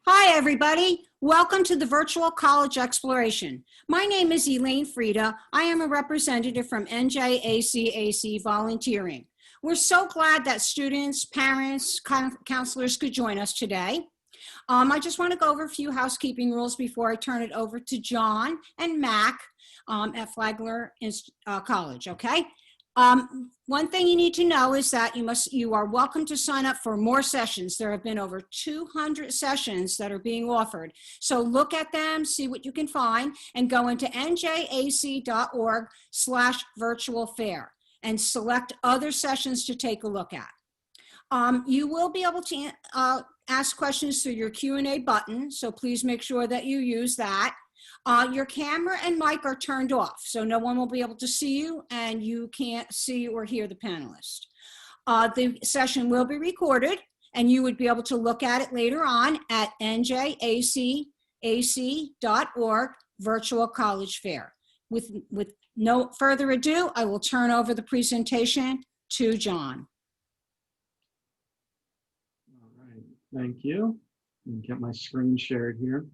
Hi, everybody. Welcome to the Virtual College Exploration. My name is Elaine Frieda. I am a representative from NJACAC Volunteering. We're so glad that students, parents, counselors could join us today. I just want to go over a few housekeeping rules before I turn it over to John and Mac at Flagler College, okay? One thing you need to know is that you are welcome to sign up for more sessions. There have been over 200 sessions that are being offered. So look at them, see what you can find, and go into njac.org/virtual fair and select other sessions to take a look at. You will be able to ask questions through your Q&A button, so please make sure that you use that. Your camera and mic are turned off, so no one will be able to see you and you can't see or hear the panelist. The session will be recorded and you would be able to look at it later on at njacac.org Virtual College Fair. With no further ado, I will turn over the presentation to John. All right, thank you. Let me get my screen shared here.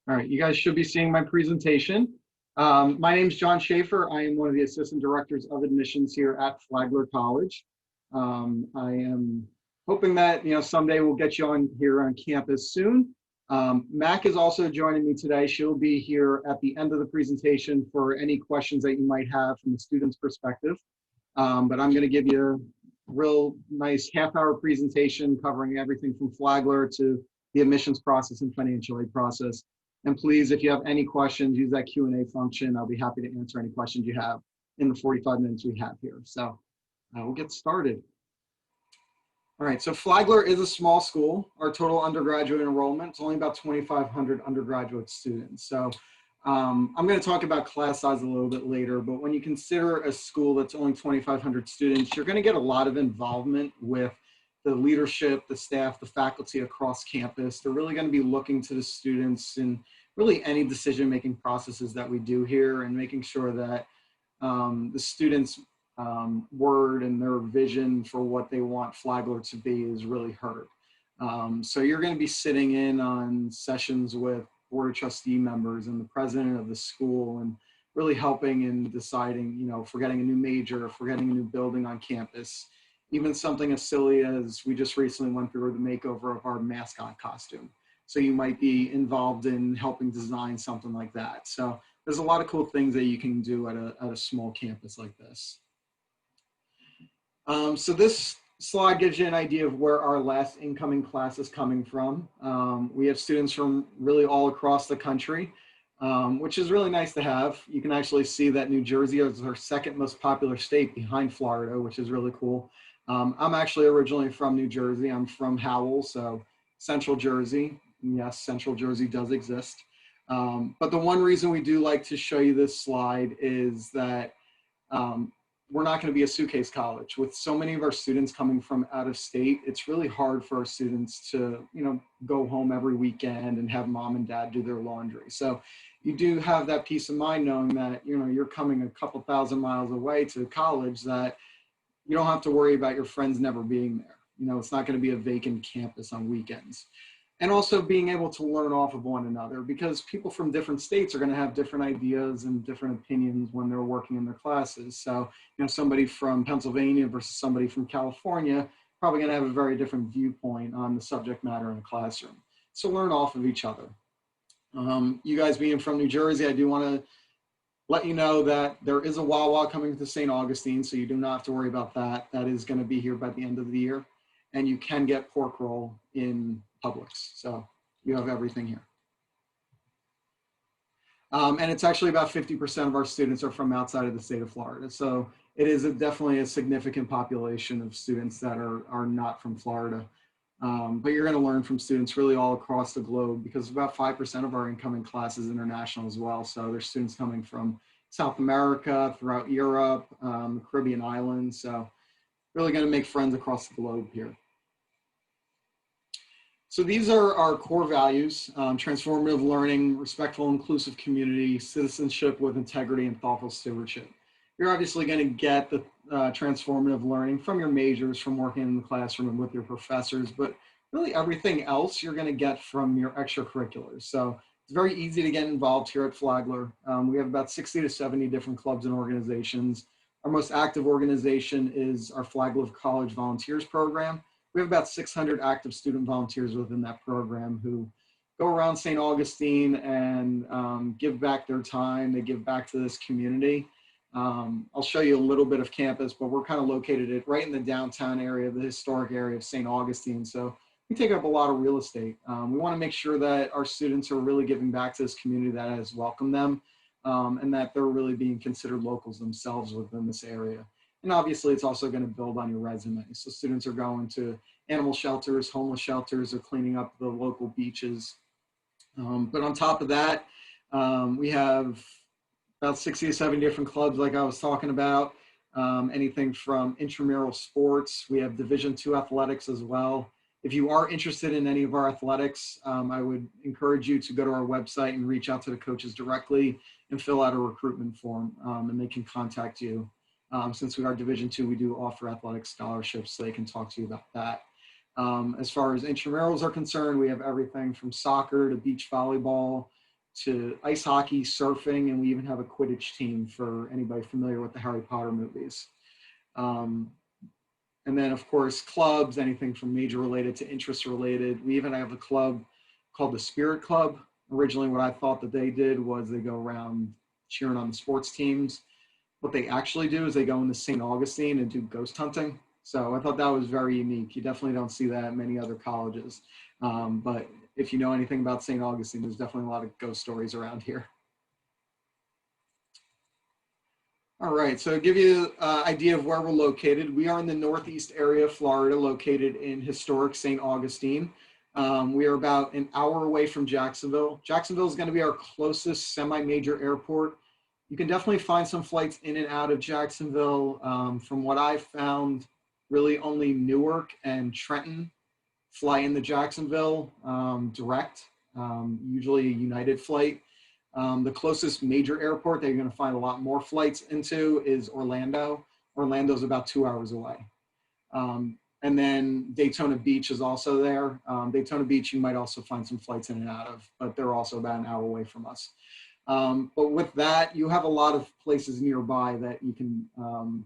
All right, you guys should be seeing my presentation. My name is John Schaefer. I am one of the Assistant Directors of Admissions here at Flagler College. I am hoping that someday we'll get you on here on campus soon. Mac is also joining me today. She'll be here at the end of the presentation for any questions that you might have from the student's perspective. But I'm going to give you a real nice half-hour presentation covering everything from Flagler to the admissions process and financial aid process. And please, if you have any questions, use that Q&A function. I'll be happy to answer any questions you have in the 45 minutes we have here. So we'll get started. All right, so Flagler is a small school. Our total undergraduate enrollment is only about 2,500 undergraduate students. So I'm going to talk about class size a little bit later, but when you consider a school that's only 2,500 students, you're going to get a lot of involvement with the leadership, the staff, the faculty across campus. They're really going to be looking to the students in really any decision-making processes that we do here and making sure that the students' word and their vision for what they want Flagler to be is really heard. So you're going to be sitting in on sessions with Board of Trustee members and the president of the school and really helping in deciding, if we're getting a new major, if we're getting a new building on campus. Even something as silly as we just recently went through the makeover of our mascot costume. So you might be involved in helping design something like that. So there's a lot of cool things that you can do at a small campus like this. So this slide gives you an idea of where our last incoming class is coming from. We have students from really all across the country, which is really nice to have. You can actually see that New Jersey is our second most popular state behind Florida, which is really cool. I'm actually originally from New Jersey. I'm from Howell, so Central Jersey. Yes, Central Jersey does exist. But the one reason we do like to show you this slide is that we're not going to be a suitcase college. With so many of our students coming from out of state, it's really hard for our students to, go home every weekend and have mom and dad do their laundry. So you do have that peace of mind knowing that, you're coming a couple thousand miles away to college, that you don't have to worry about your friends never being there. It's not going to be a vacant campus on weekends. And also being able to learn off of one another, because people from different states are going to have different ideas and different opinions when they're working in their classes. So, somebody from Pennsylvania versus somebody from California, probably going to have a very different viewpoint on the subject matter in the classroom. So learn off of each other. You guys being from New Jersey, I do want to let you know that there is a Wawa coming to Saint Augustine, so you do not have to worry about that. That is going to be here by the end of the year. And you can get pork roll in Publix. So you have everything here. And it's actually about 50% of our students are from outside of the state of Florida. So it is definitely a significant population of students that are not from Florida. But you're going to learn from students really all across the globe, because about 5% of our incoming class is international as well. So there's students coming from South America, throughout Europe, the Caribbean islands. So really going to make friends across the globe here. So these are our core values: transformative learning, respectful, inclusive community, citizenship with integrity, and thoughtful stewardship. You're obviously going to get transformative learning from your majors, from working in the classroom and with your professors, but really everything else you're going to get from your extracurriculars. So it's very easy to get involved here at Flagler. We have about 60 to 70 different clubs and organizations. Our most active organization is our Flagler College Volunteers Program. We have about 600 active student volunteers within that program who go around Saint Augustine and give back their time. They give back to this community. I'll show you a little bit of campus, but we're kind of located right in the downtown area, the historic area of Saint Augustine. So we take up a lot of real estate. We want to make sure that our students are really giving back to this community that has welcomed them, and that they're really being considered locals themselves within this area. And obviously it's also going to build on your resume. So students are going to animal shelters, homeless shelters, or cleaning up the local beaches. But on top of that, we have about 60 to 70 different clubs like I was talking about, anything from intramural sports. We have Division II athletics as well. If you are interested in any of our athletics, I would encourage you to go to our website and reach out to the coaches directly and fill out a recruitment form, and they can contact you. Since we are Division II, we do offer athletic scholarships, so they can talk to you about that. As far as intramurals are concerned, we have everything from soccer to beach volleyball to ice hockey, surfing, and we even have a Quidditch team for anybody familiar with the Harry Potter movies. And then, of course, clubs, anything from major related to interest related. We even have a club called the Spirit Club. Originally, what I thought that they did was they go around cheering on the sports teams. What they actually do is they go into Saint Augustine and do ghost hunting. So I thought that was very unique. You definitely don't see that at many other colleges. But if you know anything about Saint Augustine, there's definitely a lot of ghost stories around here. All right, so to give you an idea of where we're located, we are in the northeast area of Florida, located in historic Saint Augustine. We are about an hour away from Jacksonville. Jacksonville is going to be our closest semi-major airport. You can definitely find some flights in and out of Jacksonville. From what I've found, really only Newark and Trenton fly into Jacksonville direct, usually a United flight. The closest major airport that you're going to find a lot more flights into is Orlando. Orlando's about 2 hours away. And then Daytona Beach is also there. Daytona Beach, you might also find some flights in and out of, but they're also about an hour away from us. But with that, you have a lot of places nearby that you can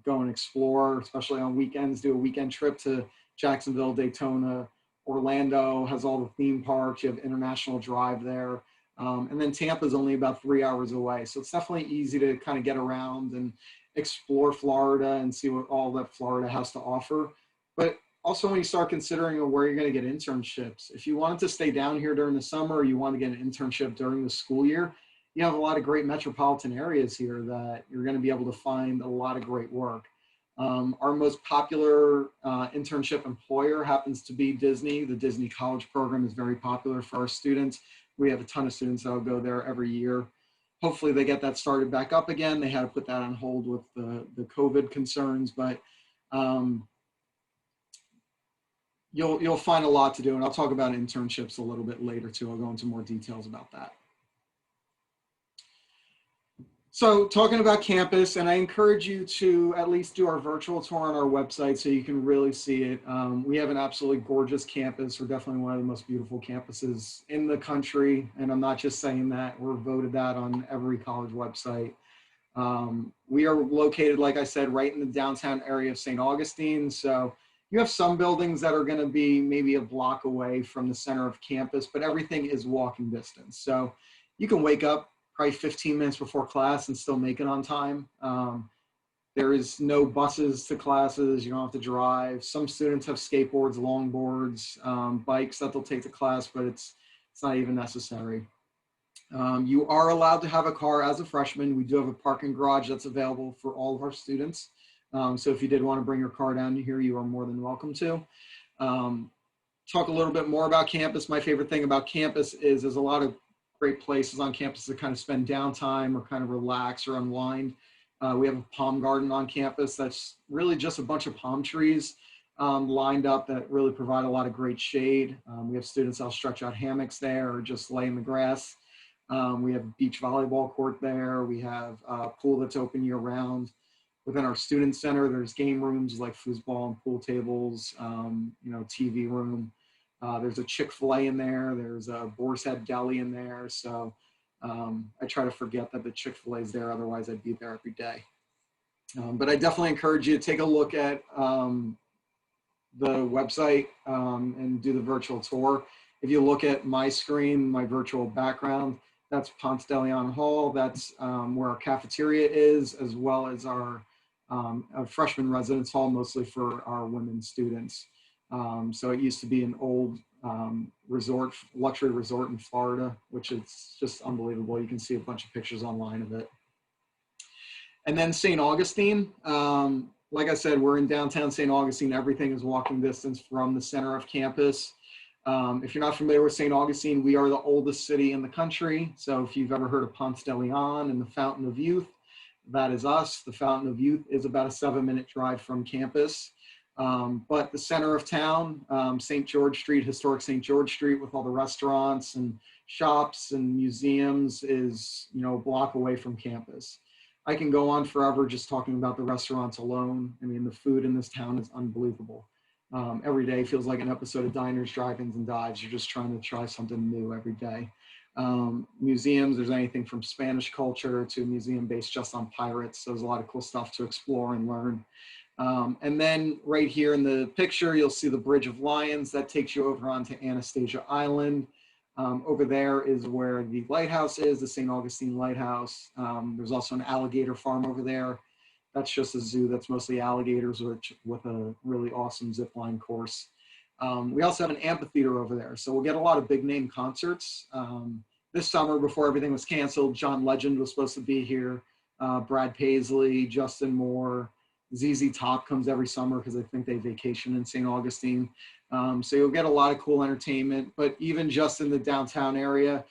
go and explore, especially on weekends. Do a weekend trip to Jacksonville, Daytona. Orlando has all the theme parks. You have International Drive there. And then Tampa is only about 3 hours away. So it's definitely easy to kind of get around and explore Florida and see what all that Florida has to offer. But also when you start considering where you're going to get internships, if you wanted to stay down here during the summer or you want to get an internship during the school year, you have a lot of great metropolitan areas here that you're going to be able to find a lot of great work. Our most popular internship employer happens to be Disney. The Disney College program is very popular for our students. We have a ton of students that will go there every year. Hopefully they get that started back up again. They had to put that on hold with the COVID concerns, but you'll find a lot to do. And I'll talk about internships a little bit later too. I'll go into more details about that. So talking about campus, and I encourage you to at least do our virtual tour on our website so you can really see it. We have an absolutely gorgeous campus. We're definitely one of the most beautiful campuses in the country. And I'm not just saying that, we're voted that on every college website. We are located, like I said, right in the downtown area of Saint Augustine. So you have some buildings that are gonna be maybe a block away from the center of campus, but everything is walking distance. So you can wake up probably 15 minutes before class and still make it on time. There is no buses to classes. You don't have to drive. Some students have skateboards, longboards, bikes that they'll take to class, but it's not even necessary. You are allowed to have a car as a freshman. We do have a parking garage that's available for all of our students. So if you did want to bring your car down here, you are more than welcome to. Talk a little bit more about campus. My favorite thing about campus is there's a lot of great places on campus to kind of spend downtime or kind of relax or unwind. We have a palm garden on campus that's really just a bunch of palm trees lined up that really provide a lot of great shade. We have students that'll stretch out hammocks there or just lay in the grass. We have a beach volleyball court there. We have a pool that's open year round. Within our student center, there's game rooms like foosball and pool tables, TV room. There's a Chick-fil-A in there. There's a Boar's Head Deli in there. So I try to forget that the Chick-fil-A is there. Otherwise, I'd be there every day. But I definitely encourage you to take a look at the website and do the virtual tour. If you look at my screen, my virtual background, that's Ponce de Leon Hall. That's where our cafeteria is, as well as our freshman residence hall, mostly for our women students. So it used to be an old luxury resort in Florida, which is just unbelievable. You can see a bunch of pictures online of it. And then Saint Augustine, like I said, we're in downtown Saint Augustine. Everything is walking distance from the center of campus. If you're not familiar with Saint Augustine, we are the oldest city in the country. So if you've ever heard of Ponce de Leon and the Fountain of Youth, that is us. The Fountain of Youth is about a 7-minute drive from campus. But the center of town, St. George Street, historic St. George Street with all the restaurants and shops and museums is, a block away from campus. I can go on forever just talking about the restaurants alone. I mean, the food in this town is unbelievable. Every day feels like an episode of Diners, Drive-Ins, and Dives. You're just trying to try something new every day. Museums, there's anything from Spanish culture to a museum based just on pirates. So there's a lot of cool stuff to explore and learn. And then right here in the picture, you'll see the Bridge of Lions. That takes you over onto Anastasia Island. Over there is where the lighthouse is, the St. Augustine Lighthouse. There's also an alligator farm over there. That's just a zoo that's mostly alligators with a really awesome zip line course. We also have an amphitheater over there. So we'll get a lot of big name concerts. This summer, before everything was canceled, John Legend was supposed to be here. Brad Paisley, Justin Moore, ZZ Top comes every summer because I think they vacation in St. Augustine. So you'll get a lot of cool entertainment, but even just in the downtown area,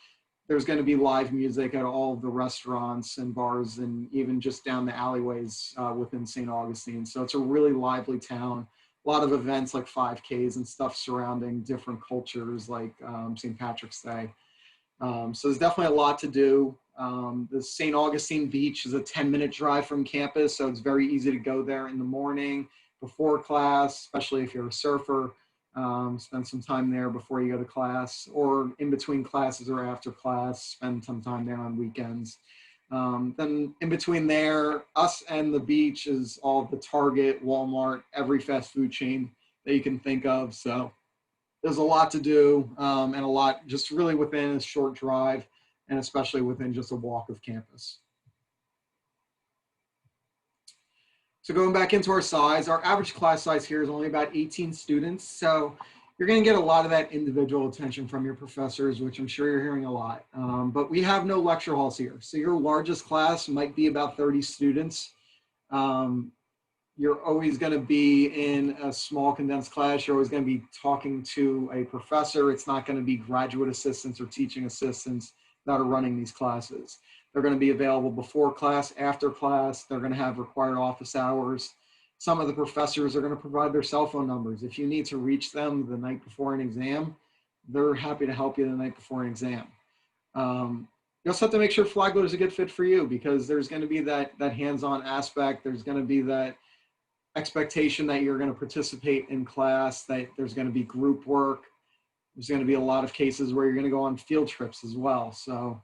there's going to be live music at all of the restaurants and bars and even just down the alleyways within St. Augustine. So it's a really lively town. A lot of events like 5Ks and stuff surrounding different cultures like St. Patrick's Day. So there's definitely a lot to do. The St. Augustine Beach is a 10-minute drive from campus, so it's very easy to go there in the morning before class, especially if you're a surfer. Spend some time there before you go to class, or in between classes or after class, spend some time there on weekends. Then in between there, us and the beach is all the Target, Walmart, every fast food chain that you can think of. So there's a lot to do and a lot just really within a short drive, and especially within just a walk of campus. So going back into our size, our average class size here is only about 18 students. So you're going to get a lot of that individual attention from your professors, which I'm sure you're hearing a lot. But we have no lecture halls here. So your largest class might be about 30 students. You're always going to be in a small condensed class. You're always going to be talking to a professor. It's not going to be graduate assistants or teaching assistants that are running these classes. They're going to be available before class, after class. They're going to have required office hours. Some of the professors are going to provide their cell phone numbers. If you need to reach them the night before an exam, they're happy to help you the night before an exam. You also have to make sure Flagler is a good fit for you, because there's going to be that hands-on aspect. There's going to be that expectation that you're going to participate in class, that there's going to be group work. There's going to be a lot of cases where you're going to go on field trips as well. So,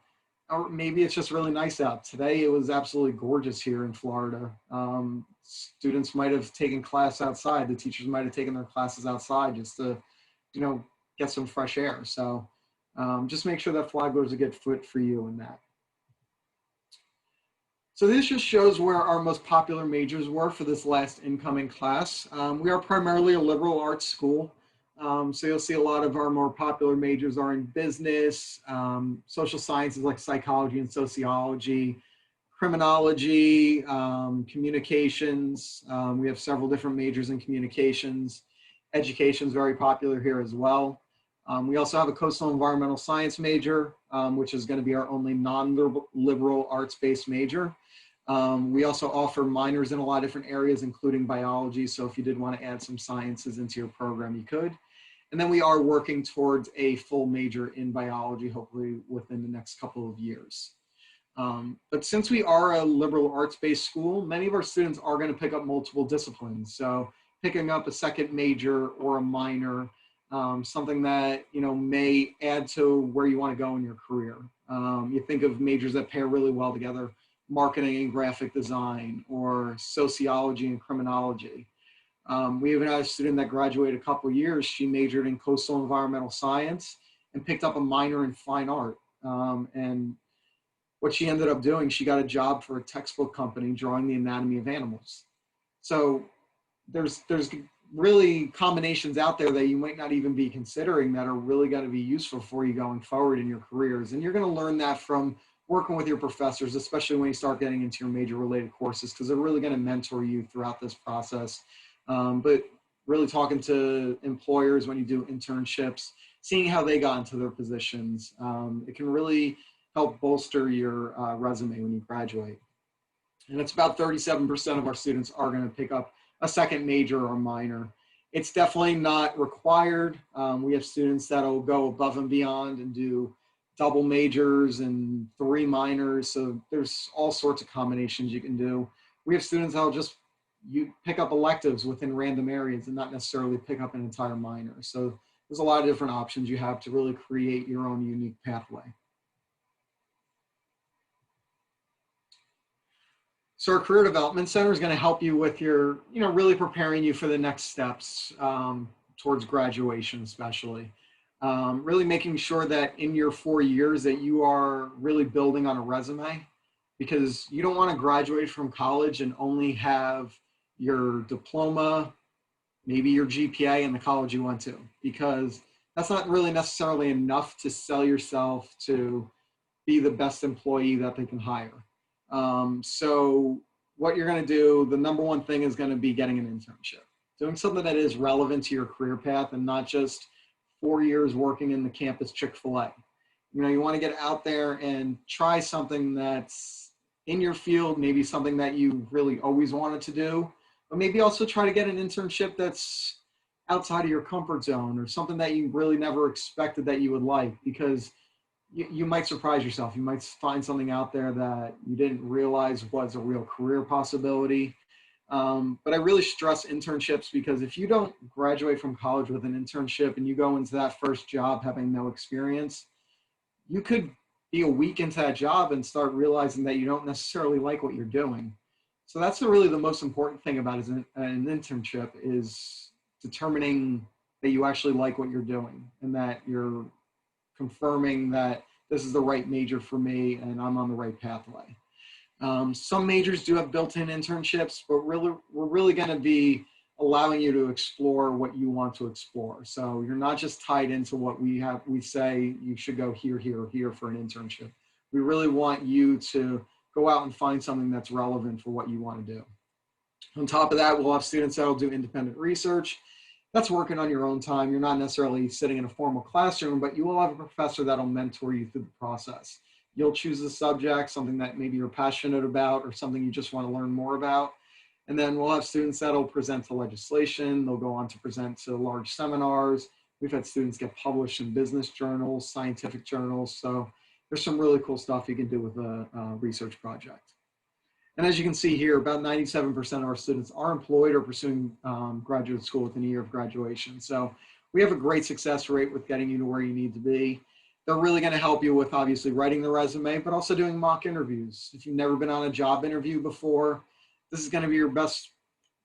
or maybe it's just really nice out. Today it was absolutely gorgeous here in Florida. Students might have taken class outside. The teachers might have taken their classes outside just to, get some fresh air. So just make sure that Flagler is a good fit for you in that. So this just shows where our most popular majors were for this last incoming class. We are primarily a liberal arts school. So you'll see a lot of our more popular majors are in business, social sciences like psychology and sociology, criminology, communications. We have several different majors in communications. Education is very popular here as well. We also have a coastal environmental science major, which is going to be our only non-liberal arts-based major. We also offer minors in a lot of different areas, including biology. So if you did want to add some sciences into your program, you could. And then we are working towards a full major in biology, hopefully within the next couple of years. But since we are a liberal arts-based school, many of our students are going to pick up multiple disciplines. So picking up a second major or a minor, something that, you know, may add to where you want to go in your career. You think of majors that pair really well together: marketing and graphic design, or sociology and criminology. We even had a student that graduated a couple of years. She majored in coastal environmental science and picked up a minor in fine art. And what she ended up doing, she got a job for a textbook company drawing the anatomy of animals. So there's really combinations out there that you might not even be considering that are really going to be useful for you going forward in your careers. And you're going to learn that from working with your professors, especially when you start getting into your major related courses, because they're really going to mentor you throughout this process. But really talking to employers when you do internships, seeing how they got into their positions, it can really help bolster your resume when you graduate. And it's about 37% of our students are going to pick up a second major or minor. It's definitely not required. We have students that'll go above and beyond and do double majors and 3 minors. So there's all sorts of combinations you can do. We have students that'll just pick up electives within random areas and not necessarily pick up an entire minor. So there's a lot of different options you have to really create your own unique pathway. So our Career Development Center is going to help you with your, really preparing you for the next steps towards graduation, especially. Really making sure that in your 4 years that you are really building on a resume, because you don't want to graduate from college and only have your diploma, maybe your GPA and the college you went to, because that's not really necessarily enough to sell yourself to be the best employee that they can hire. So what you're going to do, the number one thing is going to be getting an internship, doing something that is relevant to your career path and not just 4 years working in the campus Chick-fil-A. You want to get out there and try something that's in your field, maybe something that you really always wanted to do, but maybe also try to get an internship that's outside of your comfort zone or something that you really never expected that you would like, because you might surprise yourself. You might find something out there that you didn't realize was a real career possibility. But I really stress internships, because if you don't graduate from college with an internship and you go into that first job having no experience, you could be a week into that job and start realizing that you don't necessarily like what you're doing. So that's really the most important thing about an internship, is determining that you actually like what you're doing and that you're confirming that this is the right major for me and I'm on the right pathway. Some majors do have built-in internships, but we're really going to be allowing you to explore what you want to explore. So you're not just tied into what we say you should go here, here, or here for an internship. We really want you to go out and find something that's relevant for what you want to do. On top of that, we'll have students that will do independent research. That's working on your own time. You're not necessarily sitting in a formal classroom, but you will have a professor that'll mentor you through the process. You'll choose a subject, something that maybe you're passionate about or something you just want to learn more about. And then we'll have students that'll present to legislation. They'll go on to present to large seminars. We've had students get published in business journals, scientific journals. So there's some really cool stuff you can do with a research project. And as you can see here, about 97% of our students are employed or pursuing graduate school within a year of graduation. So we have a great success rate with getting you to where you need to be. They're really going to help you with obviously writing the resume, but also doing mock interviews. If you've never been on a job interview before, this is going to be your best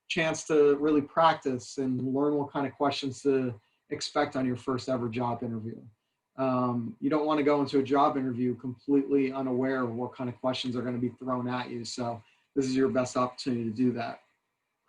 chance to really practice and learn what kind of questions to expect on your first ever job interview. You don't want to go into a job interview completely unaware of what kind of questions are going to be thrown at you. So this is your best opportunity to do that.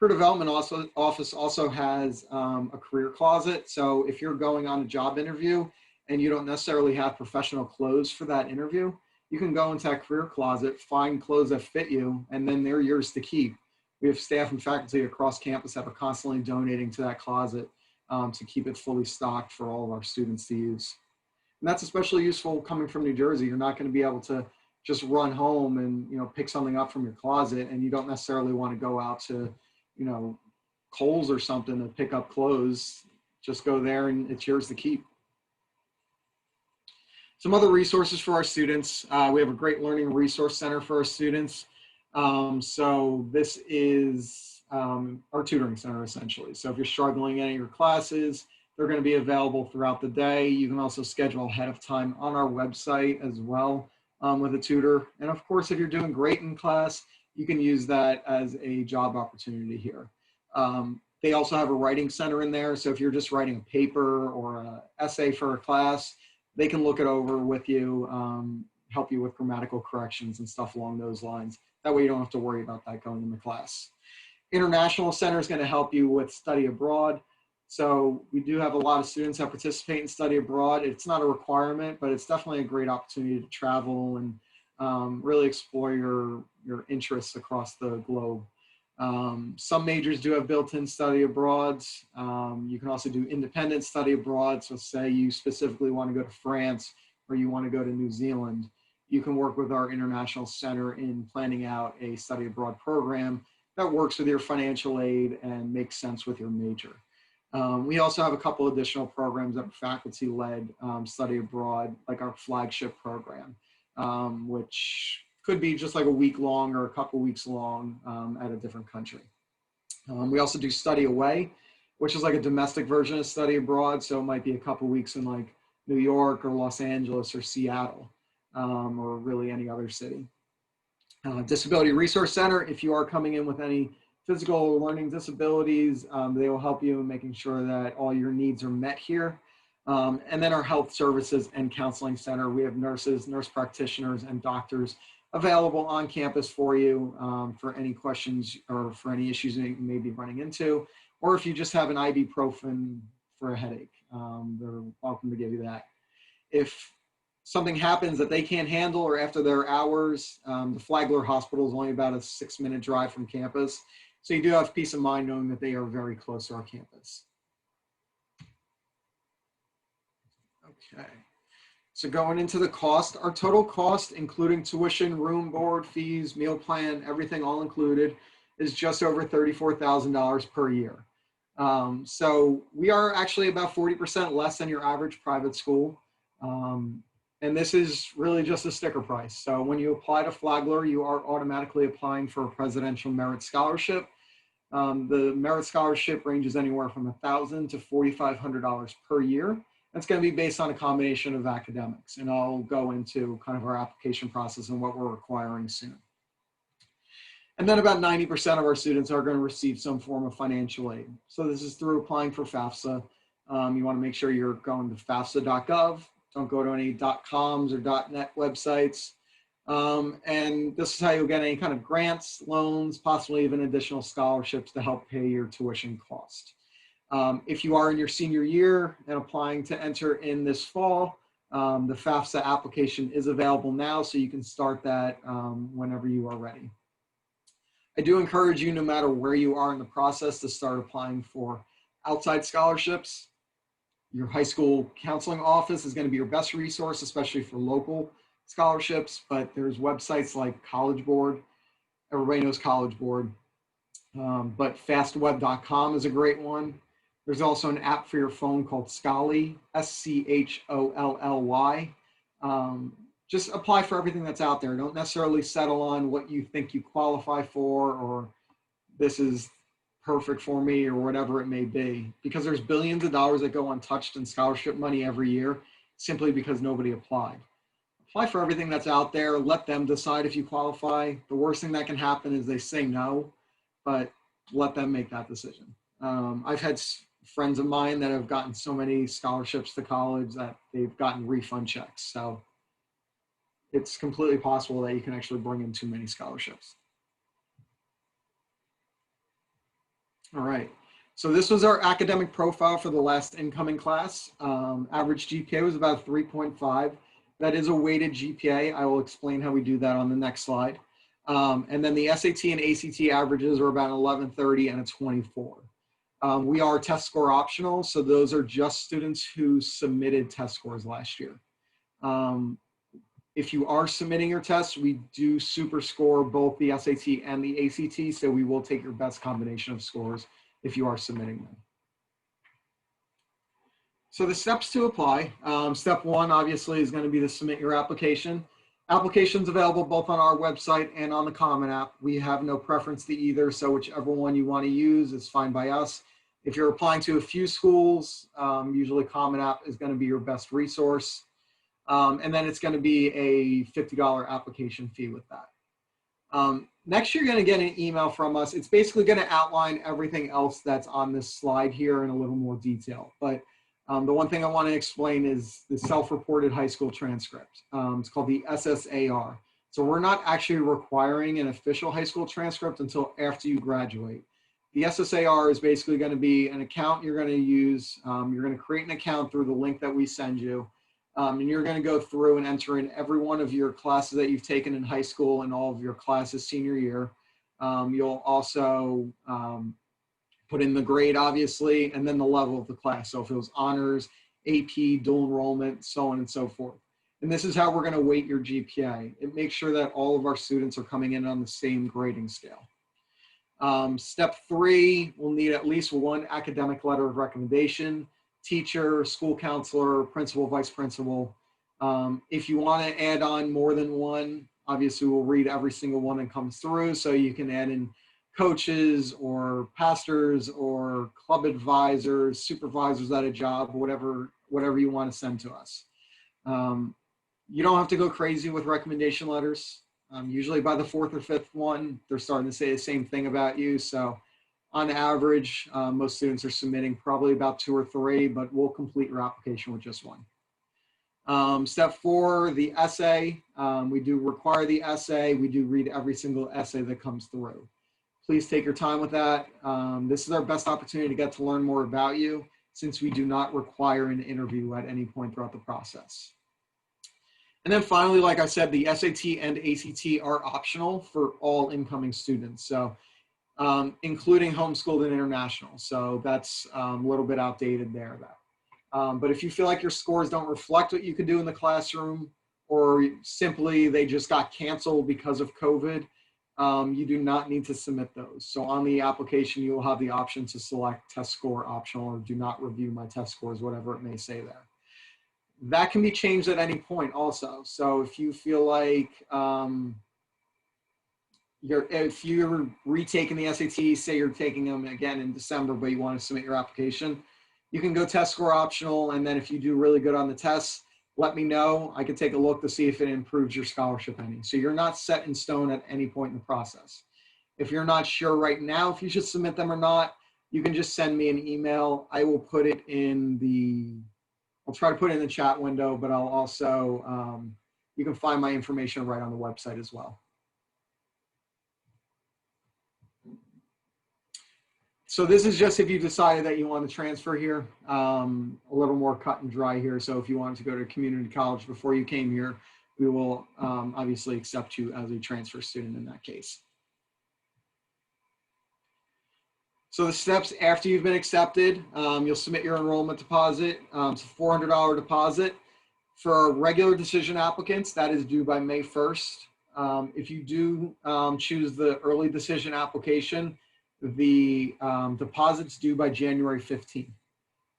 Career Development Office also has a career closet. So if you're going on a job interview and you don't necessarily have professional clothes for that interview, you can go into that career closet, find clothes that fit you, and then they're yours to keep. We have staff and faculty across campus that are constantly donating to that closet to keep it fully stocked for all of our students to use. And that's especially useful coming from New Jersey. You're not going to be able to just run home and pick something up from your closet, and you don't necessarily want to go out to Kohl's or something to pick up clothes. Just go there and it's yours to keep. Some other resources for our students. We have a great learning resource center for our students. So this is our tutoring center essentially. So if you're struggling in any of your classes, they're going to be available throughout the day. You can also schedule ahead of time on our website as well with a tutor. And of course, if you're doing great in class, you can use that as a job opportunity here. They also have a writing center in there. So if you're just writing a paper or an essay for a class, they can look it over with you, help you with grammatical corrections and stuff along those lines. That way you don't have to worry about that going into class. International Center is going to help you with study abroad. So we do have a lot of students that participate in study abroad. It's not a requirement, but it's definitely a great opportunity to travel and really explore your interests across the globe. Some majors do have built-in study abroads. You can also do independent study abroad. So say you specifically want to go to France or you want to go to New Zealand, you can work with our International Center in planning out a study abroad program that works with your financial aid and makes sense with your major. We also have a couple additional programs that are faculty-led study abroad, like our flagship program, which could be just like a week long or a couple weeks long at a different country. We also do study away, which is like a domestic version of study abroad. So it might be a couple weeks in like New York or Los Angeles or Seattle or really any other city. Disability Resource Center, if you are coming in with any physical or learning disabilities, they will help you in making sure that all your needs are met here. And then our Health Services and Counseling Center, we have nurses, nurse practitioners, and doctors available on campus for you for any questions or for any issues that you may be running into, or if you just have an ibuprofen for a headache, they're welcome to give you that. If something happens that they can't handle or after their hours, the Flagler Hospital is only about a 6-minute drive from campus. So you do have peace of mind knowing that they are very close to our campus. Okay. So going into the cost, our total cost, including tuition, room, board, fees, meal plan, everything all included, is just over $34,000 per year. So we are actually about 40% less than your average private school. And this is really just a sticker price. So when you apply to Flagler, you are automatically applying for a Presidential Merit Scholarship. The Merit Scholarship ranges anywhere from $1,000 to $4,500 per year. That's going to be based on a combination of academics, and I'll go into kind of our application process and what we're requiring soon. And then about 90% of our students are going to receive some form of financial aid. So this is through applying for FAFSA. You want to make sure you're going to FAFSA.gov. Don't go to any .coms or .net websites. And this is how you'll get any kind of grants, loans, possibly even additional scholarships to help pay your tuition cost. If you are in your senior year and applying to enter in this fall, the FAFSA application is available now, so you can start that whenever you are ready. I do encourage you, no matter where you are in the process, to start applying for outside scholarships. Your high school counseling office is going to be your best resource, especially for local scholarships, but there's websites like College Board. Everybody knows College Board, but fastweb.com is a great one. There's also an app for your phone called Scholly, S-C-H-O-L-L-Y. Just apply for everything that's out there. Don't necessarily settle on what you think you qualify for, or this is perfect for me, or whatever it may be, because there's billions of dollars that go untouched in scholarship money every year simply because nobody applied. Apply for everything that's out there. Let them decide if you qualify. The worst thing that can happen is they say no, but let them make that decision. I've had friends of mine that have gotten so many scholarships to college that they've gotten refund checks. So it's completely possible that you can actually bring in too many scholarships. All right. So this was our academic profile for the last incoming class. Average GPA was about 3.5. That is a weighted GPA. I will explain how we do that on the next slide. And then the SAT and ACT averages are about 1130 and a 24. We are test score optional, so those are just students who submitted test scores last year. If you are submitting your tests, we do super score both the SAT and the ACT, so we will take your best combination of scores if you are submitting them. So the steps to apply, step one obviously is going to be to submit your application. Applications available both on our website and on the Common App. We have no preference to either, so whichever one you want to use is fine by us. If you're applying to a few schools, usually Common App is going to be your best resource. And then it's going to be a $50 application fee with that. Next, you're going to get an email from us. It's basically going to outline everything else that's on this slide here in a little more detail. But the one thing I want to explain is the self-reported high school transcript. It's called the SSAR. So we're not actually requiring an official high school transcript until after you graduate. The SSAR is basically going to be an account you're going to use. You're going to create an account through the link that we send you. And you're going to go through and enter in every one of your classes that you've taken in high school and all of your classes senior year. You'll also put in the grade, obviously, and then the level of the class. So if it was honors, AP, dual enrollment, so on and so forth. And this is how we're going to weight your GPA. It makes sure that all of our students are coming in on the same grading scale. Step three, we'll need at least one academic letter of recommendation, teacher, school counselor, principal, vice principal. If you want to add on more than one, obviously we'll read every single one that comes through, so you can add in coaches or pastors or club advisors, supervisors at a job, whatever you want to send to us. You don't have to go crazy with recommendation letters. Usually by the fourth or fifth one, they're starting to say the same thing about you. So on average, most students are submitting probably about 2 or 3, but we'll complete your application with just 1. Step 4, the essay. We do require the essay. We do read every single essay that comes through. Please take your time with that. This is our best opportunity to get to learn more about you, since we do not require an interview at any point throughout the process. And then finally, like I said, the SAT and ACT are optional for all incoming students. So including homeschooled and international. So that's a little bit outdated there. But if you feel like your scores don't reflect what you could do in the classroom, or simply they just got canceled because of COVID, you do not need to submit those. So on the application, you will have the option to select test score optional or do not review my test scores, whatever it may say there. That can be changed at any point also. So if you feel like if you're retaking the SATs, say you're taking them again in December, but you want to submit your application, you can go test score optional. And then if you do really good on the tests, let me know. I can take a look to see if it improves your scholarship any. So you're not set in stone at any point in the process. If you're not sure right now if you should submit them or not, you can just send me an email. I will put it in I'll try to put it in the chat window, but I'll also, you can find my information right on the website as well. So this is just if you decided that you want to transfer here, a little more cut and dry here. So if you wanted to go to community college before you came here, we will obviously accept you as a transfer student in that case. So the steps after you've been accepted, you'll submit your enrollment deposit. It's a $400 deposit. For our regular decision applicants, that is due by May 1st. If you do choose the early decision application, the deposit's due by January 15th.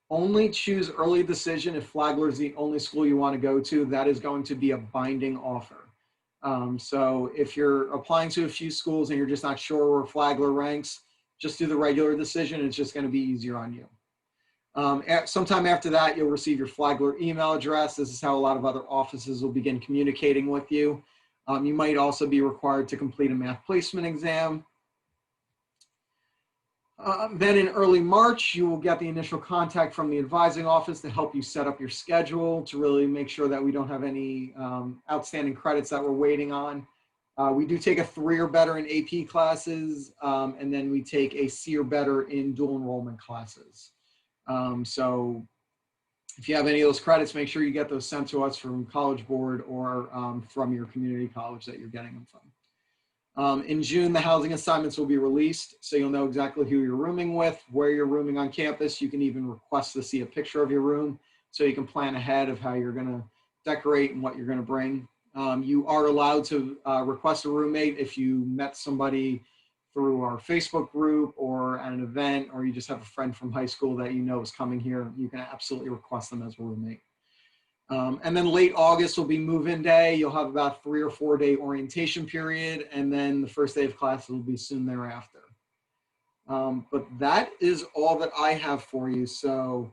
Only choose early decision if Flagler is the only school you want to go to. That is going to be a binding offer. So if you're applying to a few schools and you're just not sure where Flagler ranks, just do the regular decision. It's just going to be easier on you. Sometime after that, you'll receive your Flagler email address. This is how a lot of other offices will begin communicating with you. You might also be required to complete a math placement exam. Then in early March, you will get the initial contact from the advising office to help you set up your schedule, to really make sure that we don't have any outstanding credits that we're waiting on. We do take a 3 or better in AP classes, and then we take a C or better in dual enrollment classes. So if you have any of those credits, make sure you get those sent to us from College Board or from your community college that you're getting them from. In June, the housing assignments will be released, so you'll know exactly who you're rooming with, where you're rooming on campus. You can even request to see a picture of your room so you can plan ahead of how you're going to decorate and what you're going to bring. You are allowed to request a roommate if you met somebody through our Facebook group or at an event, or you just have a friend from high school that you know is coming here, you can absolutely request them as a roommate. And then late August will be move-in day. You'll have about 3 or 4 day orientation period, and then the first day of class will be soon thereafter. But that is all that I have for you. So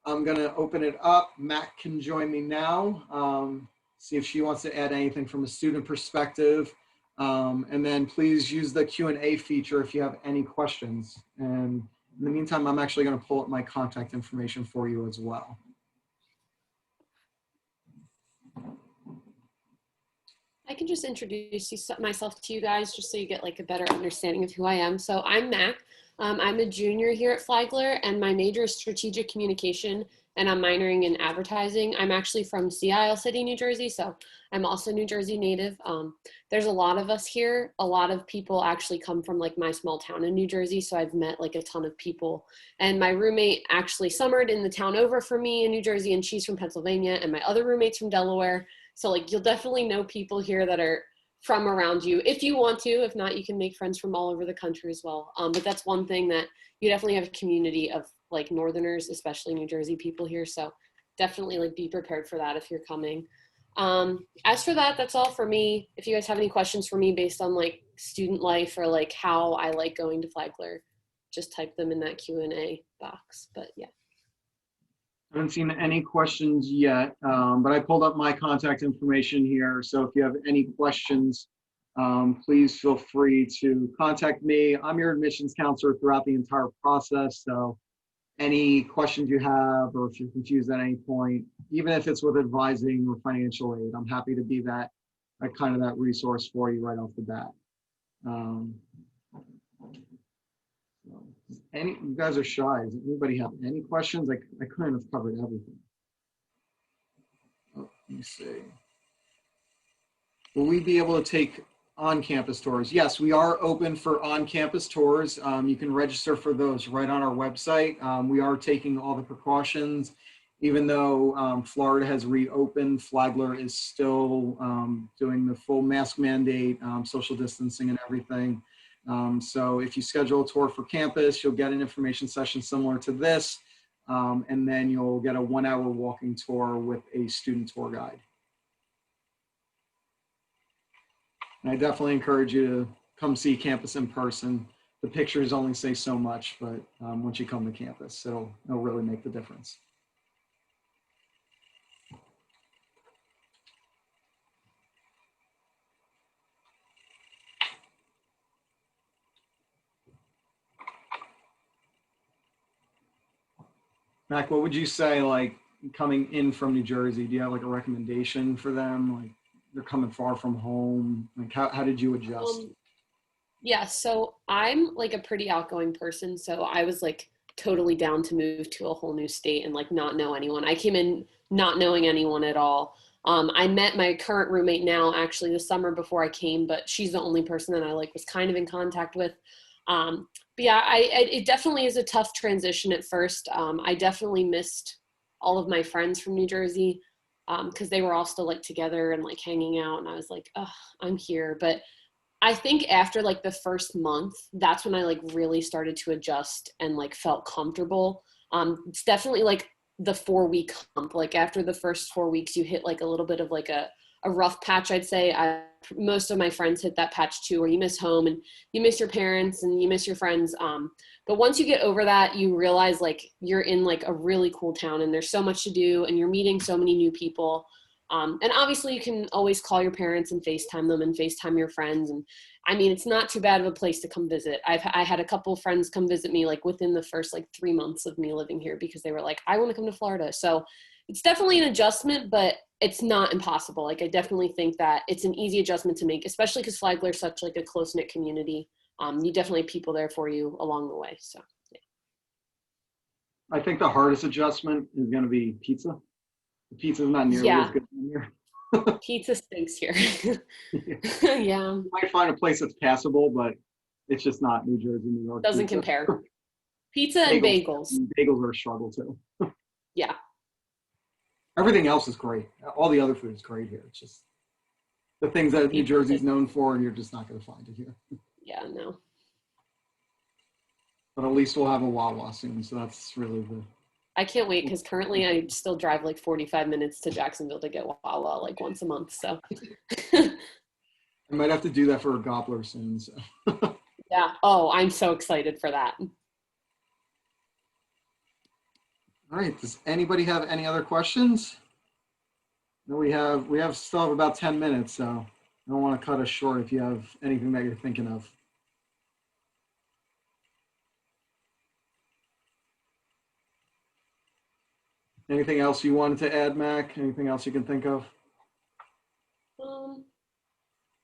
I'm gonna open it up. Matt can join me now. See if she wants to add anything from a student perspective. And then please use the Q&A feature if you have any questions. And in the meantime, I'm actually gonna pull up my contact information for you as well. I can just introduce myself to you guys just so you get like a better understanding of who I am. So I'm Mac. I'm a junior here at Flagler, and my major is strategic communication, and I'm minoring in advertising. I'm actually from Sea Isle City, New Jersey, so I'm also New Jersey native. There's a lot of us here. A lot of people actually come from like my small town in New Jersey, so I've met like a ton of people. And my roommate actually summered in the town over for me in New Jersey, and she's from Pennsylvania, and my other roommate's from Delaware. So like you'll definitely know people here that are from around you if you want to. If not, you can make friends from all over the country as well. But that's one thing that you definitely have a community of like Northerners, especially New Jersey people here. So definitely like be prepared for that if you're coming. As for that, that's all for me. If you guys have any questions for me based on like student life or like how I like going to Flagler, just type them in that Q&A box. But yeah. I haven't seen any questions yet, but I pulled up my contact information here. So if you have any questions, please feel free to contact me. I'm your admissions counselor throughout the entire process. So any questions you have, or if you're confused at any point, even if it's with advising or financial aid, I'm happy to be that kind of that resource for you right off the bat. You guys are shy. Does anybody have any questions? I couldn't have covered everything. Oh, let me see. Will we be able to take on-campus tours? Yes, we are open for on-campus tours. You can register for those right on our website. We are taking all the precautions. Even though Florida has reopened, Flagler is still doing the full mask mandate, social distancing and everything. So if you schedule a tour for campus, you'll get an information session similar to this, and then you'll get a 1-hour walking tour with a student tour guide. And I definitely encourage you to come see campus in person. The pictures only say so much, but once you come to campus, it'll really make the difference. Mac, what would you say, like, coming in from New Jersey? Do you have like a recommendation for them? Like, they're coming far from home. Like, how did you adjust? Yeah, so I'm like a pretty outgoing person. So I was like totally down to move to a whole new state and like not know anyone. I came in not knowing anyone at all. I met my current roommate now actually the summer before I came, but she's the only person that I like was kind of in contact with. But yeah, it definitely is a tough transition at first. I definitely missed all of my friends from New Jersey because they were all still like together and like hanging out. And I was like, oh, I'm here. But I think after like the first month, that's when I like really started to adjust and like felt comfortable. It's definitely like the 4-week hump. Like after the first 4 weeks, you hit like a little bit of like a rough patch, I'd say. Most of my friends hit that patch too, where you miss home and you miss your parents and you miss your friends. But once you get over that, you realize like you're in like a really cool town and there's so much to do and you're meeting so many new people. And obviously you can always call your parents and FaceTime them and FaceTime your friends. And I mean, it's not too bad of a place to come visit. I had a couple of friends come visit me like within the first like 3 months of me living here because they were like, I want to come to Florida. So it's definitely an adjustment, but it's not impossible. Like I definitely think that it's an easy adjustment to make, especially because Flagler is such like a close-knit community. You definitely have people there for you along the way. So yeah. I think the hardest adjustment is going to be pizza. The pizza is not nearly as good here. Pizza stinks here. Yeah. Yeah. You might find a place that's passable, but it's just not New Jersey, New York. Doesn't pizza. compare. Pizza and bagels. Bagels are a struggle too. Yeah. Everything else is great. All the other food is great here. It's just the things that New Jersey's known for, and you're just not going to find it here. Yeah, no. but at least we'll have a Wawa soon. So that's really the. I can't wait because currently I still drive like 45 minutes to Jacksonville to get Wawa like once a month. So I might have to do that for a gobbler soon. So. yeah. Oh, I'm so excited for that. All right. Does anybody have any other questions? No, we still have about 10 minutes, so I don't want to cut us short if you have anything that you're thinking of. Anything else you wanted to add, Mac? Anything else you can think of?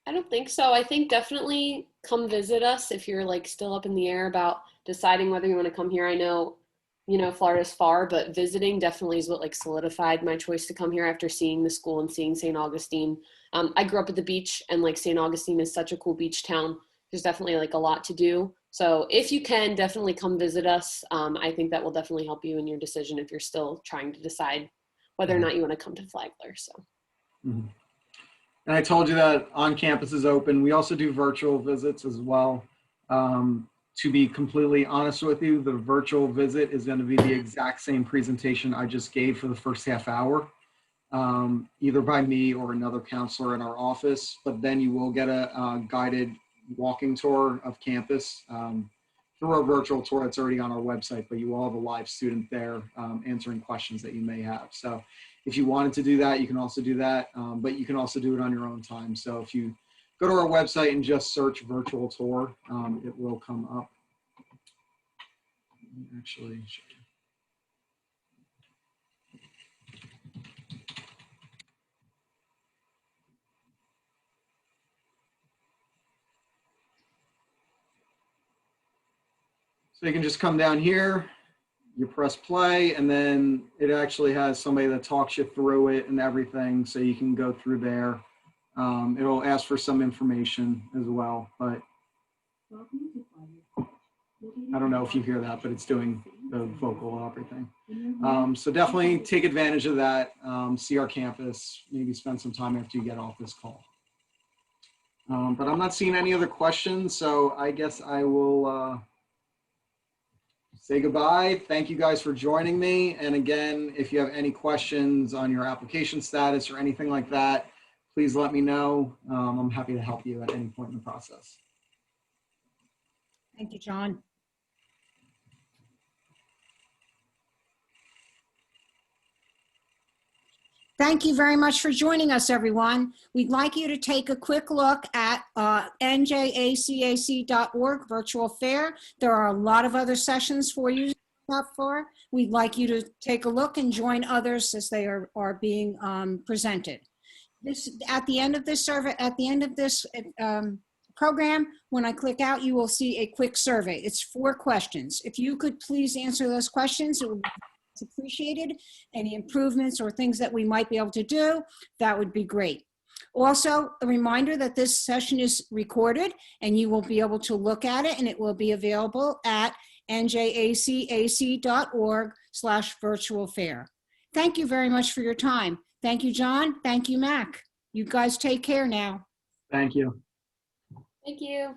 I don't think so. I think definitely come visit us if you're like still up in the air about deciding whether you want to come here. I know, Florida's far, but visiting definitely is what like solidified my choice to come here after seeing the school and seeing Saint Augustine. I grew up at the beach, and like Saint Augustine is such a cool beach town. There's definitely like a lot to do. So if you can, definitely come visit us. I think that will definitely help you in your decision if you're still trying to decide whether or not you want to come to Flagler. So. Mm-hmm. And I told you that on campus is open. We also do virtual visits as well. To be completely honest with you, the virtual visit is going to be the exact same presentation I just gave for the first half hour, either by me or another counselor in our office. But then you will get a guided walking tour of campus through our virtual tour that's already on our website, but you will have a live student there answering questions that you may have. So if you wanted to do that, you can also do that, but you can also do it on your own time. So if you go to our website and just search virtual tour, it will come up. Actually, so you can just come down here, you press play, and then it actually has somebody that talks you through it and everything, so you can go through there. It'll ask for some information as well, but I don't know if you hear that, but it's doing the vocal and everything. So definitely take advantage of that, see our campus, maybe spend some time after you get off this call. But I'm not seeing any other questions, so I guess I will say goodbye. Thank you guys for joining me. And again, if you have any questions on your application status or anything like that, please let me know. I'm happy to help you at any point in the process. Thank you, John. Thank you very much for joining us, everyone. We'd like you to take a quick look at NJACAC.org virtual fair. There are a lot of other sessions for you to sign up for. We'd like you to take a look and join others as they are being presented. At the end of this survey, at the end of this program, when I click out, you will see a quick survey. It's 4 questions. If you could please answer those questions, it would be appreciated. Any improvements or things that we might be able to do, that would be great. Also, a reminder that this session is recorded and you will be able to look at it, and it will be available at njacac.org/virtual fair. Thank you very much for your time. Thank you, John. Thank you, Mac. You guys take care now. Thank you. Thank you.